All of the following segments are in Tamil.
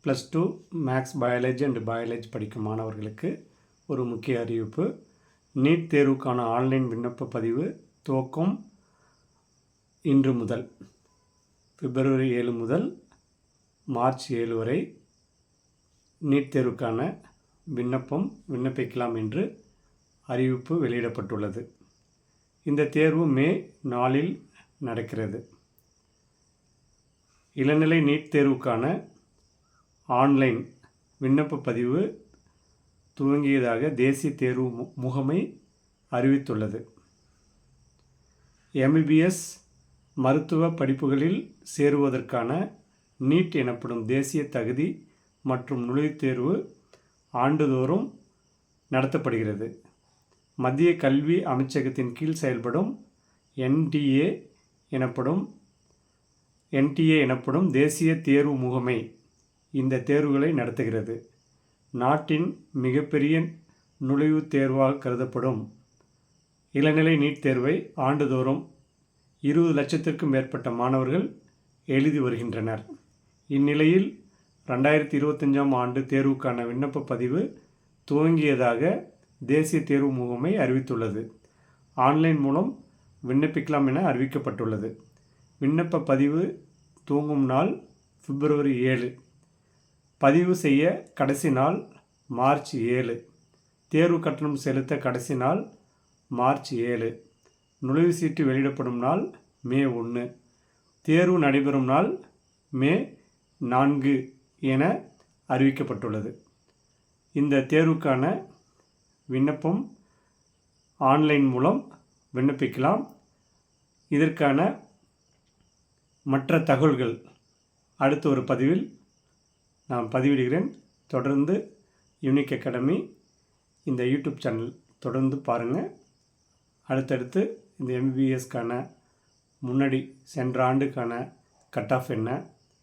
+2 மேக்ஸ் பயாலஜி அண்ட் பயாலஜி படிக்கும் மாணவர்களுக்கு ஒரு முக்கிய அறிவிப்பு. நீட் தேர்வுக்கான ஆன்லைன் விண்ணப்ப பதிவு துவக்கம் இன்று முதல் பிப்ரவரி 7 முதல் மார்ச் 7 வரை நீட் தேர்வுக்கான விண்ணப்பிக்கலாம் என்று அறிவிப்பு வெளியிடப்பட்டுள்ளது. இந்த தேர்வு மே 4 நடக்கிறது. இளநிலை நீட் தேர்வுக்கான ஆன்லைன் விண்ணப்ப பதிவு துவங்கியதாக தேசிய தேர்வு முகமை அறிவித்துள்ளது. எம்பிபிஎஸ் மருத்துவ படிப்புகளில் சேருவதற்கான நீட் எனப்படும் தேசிய தகுதி மற்றும் நுழைவுத் தேர்வு ஆண்டுதோறும் நடத்தப்படுகிறது. மத்திய கல்வி அமைச்சகத்தின் கீழ் செயல்படும் என்டிஏ எனப்படும் தேசிய தேர்வு முகமை இந்த தேர்வுகளை நடத்துகிறது. நாட்டின் மிகப்பெரிய நுழைவுத் தேர்வாக கருதப்படும் இளநிலை நீட் தேர்வை ஆண்டுதோறும் 20 லட்சத்திற்கும் மேற்பட்ட மாணவர்கள் எழுதி வருகின்றனர். இந்நிலையில் 2025ஆம் ஆண்டு தேர்வுக்கான விண்ணப்ப பதிவு துவங்கியதாக தேசிய தேர்வு முகமை அறிவித்துள்ளது. ஆன்லைன் மூலம் விண்ணப்பிக்கலாம் என அறிவிக்கப்பட்டுள்ளது. விண்ணப்ப பதிவு துவங்கும் நாள் பிப்ரவரி 7. பதிவு செய்ய கடைசி நாள் மார்ச் 7. தேர்வு கட்டணம் செலுத்த கடைசி நாள் மார்ச் 7. நுழைவு சீட்டு வெளியிடப்படும் நாள் மே 1. தேர்வு நடைபெறும் நாள் மே 4 என அறிவிக்கப்பட்டுள்ளது. இந்த தேர்வுக்கான விண்ணப்பம் ஆன்லைன் மூலம் விண்ணப்பிக்கலாம். இதற்கான மற்ற தகவல்கள் அடுத்த ஒரு பதிவில் நான் பதிவிடுகிறேன். தொடர்ந்து யூனிக் அகாடமி இந்த யூடியூப் சேனல் தொடர்ந்து பாருங்கள். அடுத்தடுத்து இந்த எம்பிபிஎஸ்க்கான முன்னாடி சென்ற ஆண்டுக்கான கட் ஆஃப் என்ன,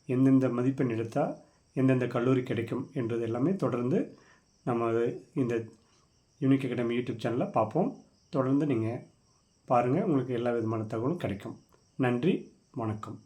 எந்தெந்த மதிப்பெண் எடுத்தால் எந்தெந்த கல்லூரி கிடைக்கும் என்றது எல்லாமே தொடர்ந்து நம்ம இந்த யூனிக் அகாடமி யூடியூப் சேனலில் பார்ப்போம். தொடர்ந்து நீங்கள் பாருங்கள், உங்களுக்கு எல்லா விதமான தகவலும் கிடைக்கும். நன்றி, வணக்கம்.